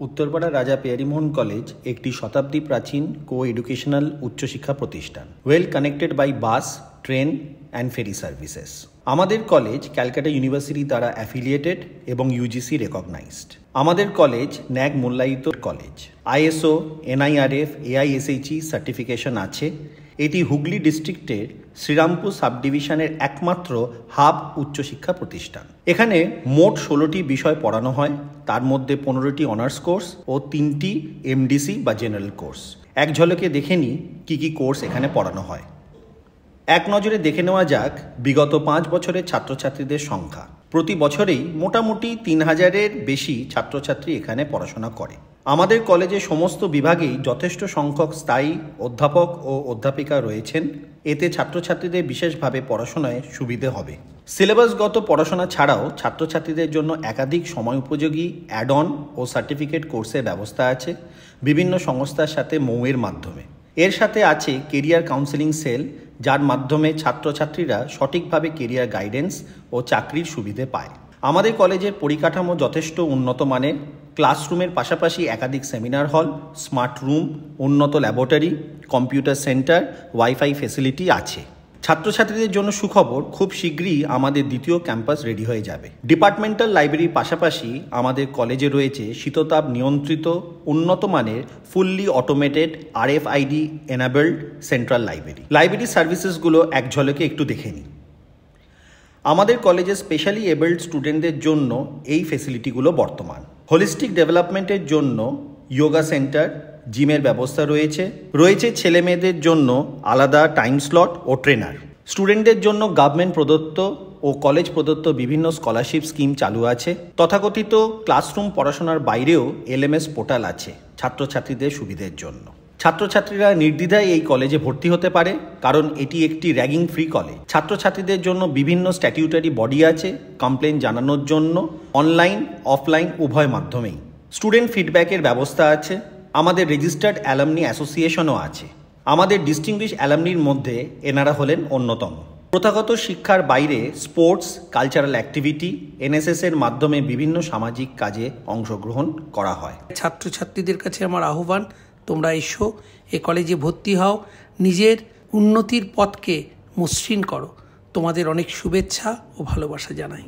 উত্তরপাড়া রাজা পেয়ারীমোহন কলেজ একটি শতাব্দী প্রাচীন কো-এডুকেশনাল উচ্চশিক্ষা প্রতিষ্ঠান, well connected by bus, train and ferry services. আমাদের কলেজ ক্যালকাটা ইউনিভার্সিটি দ্বারা অ্যাফিলিয়েটেড এবং ইউজিসি রেকগনাইজড। আমাদের কলেজ ন্যাক মূল্যায়িত college, ISO, NIRF, AISHE certification আছে। এটি হুগলি ডিস্ট্রিক্টের শ্রীরামপুর সাবডিভিশনের একমাত্র হাব উচ্চশিক্ষা প্রতিষ্ঠান। এখানে মোট 16টি বিষয় পড়ানো হয়, তার মধ্যে 15টি অনার্স কোর্স ও 3টি MDC বা জেনারেল কোর্স। এক ঝলকে দেখে নিই কী কী কোর্স এখানে পড়ানো হয়। এক নজরে দেখে নেওয়া যাক বিগত 5 বছরের ছাত্রছাত্রীদের সংখ্যা। প্রতি বছরেই মোটামুটি 3000-এর বেশি ছাত্রছাত্রী এখানে পড়াশোনা করে। আমাদের কলেজে সমস্ত বিভাগেই যথেষ্ট সংখ্যক স্থায়ী অধ্যাপক ও অধ্যাপিকা রয়েছেন। এতে ছাত্রছাত্রীদের বিশেষভাবে পড়াশোনায় সুবিধে হবে। সিলেবাসগত পড়াশোনা ছাড়াও ছাত্রছাত্রীদের জন্য একাধিক সময় উপযোগী অ্যাড অন ও সার্টিফিকেট কোর্সের ব্যবস্থা আছে বিভিন্ন সংস্থার সাথে মৌয়ের মাধ্যমে। এর সাথে আছে কেরিয়ার কাউন্সেলিং সেল, যার মাধ্যমে ছাত্রছাত্রীরা সঠিকভাবে কেরিয়ার গাইডেন্স ও চাকরির সুবিধে পায়। আমাদের কলেজের পরিকাঠামো যথেষ্ট উন্নত মানের। ক্লাসরুমের পাশাপাশি একাধিক সেমিনার হল, স্মার্ট রুম, উন্নত laboratory, computer centre, wifi facility আছে। ছাত্রছাত্রীদের জন্য সুখবর, খুব শীঘ্রই আমাদের দ্বিতীয় ক্যাম্পাস রেডি হয়ে যাবে। ডিপার্টমেন্টাল লাইব্রেরির পাশাপাশি আমাদের কলেজে রয়েছে শীততাপ নিয়ন্ত্রিত উন্নত মানের fully automated RFID enabled central library. Library সার্ভিসেসগুলো এক ঝলকে একটু দেখে নিই। আমাদের কলেজে স্পেশালি এবলড স্টুডেন্টদের জন্য এই ফেসিলিটিগুলো বর্তমান। হোলিস্টিক ডেভেলপমেন্টের জন্য যোগা সেন্টার, জিমের ব্যবস্থা রয়েছে ছেলে মেয়েদের জন্য আলাদা টাইম স্লট ও ট্রেনার। স্টুডেন্টদের জন্য গভর্নমেন্ট প্রদত্ত ও কলেজ প্রদত্ত বিভিন্ন স্কলারশিপ স্কিম চালু আছে। তথাকথিত ক্লাসরুম পড়াশোনার বাইরেও LMS পোর্টাল আছে ছাত্রছাত্রীদের সুবিধের জন্য। ছাত্রছাত্রীরা নির্দ্বিধায় এই কলেজে ভর্তি হতে পারে, কারণ এটি একটি র্যাগিং ফ্রি কলেজ। ছাত্রছাত্রীদের জন্য বিভিন্ন স্ট্যাটিউটারি বডি আছে কমপ্লেন জানানোর জন্য, অনলাইন অফলাইন উভয় মাধ্যমেই। স্টুডেন্ট ফিডব্যাকের ব্যবস্থা আছে। আমাদের রেজিস্টার্ড অ্যালামনি অ্যাসোসিয়েশনও আছে। আমাদের ডিস্টিংগুইশ অ্যালামনির মধ্যে এনারা হলেন অন্যতম। প্রথাগত শিক্ষার বাইরে স্পোর্টস, কালচারাল অ্যাক্টিভিটি, NSS এর মাধ্যমে বিভিন্ন সামাজিক কাজে অংশগ্রহণ করা হয়। ছাত্রছাত্রীদের কাছে আমার আহ্বান, তোমরা এসো, এ কলেজে ভর্তি হও, নিজের উন্নতির পথকে মসৃণ করো। তোমাদের অনেক শুভেচ্ছা ও ভালোবাসা জানাই।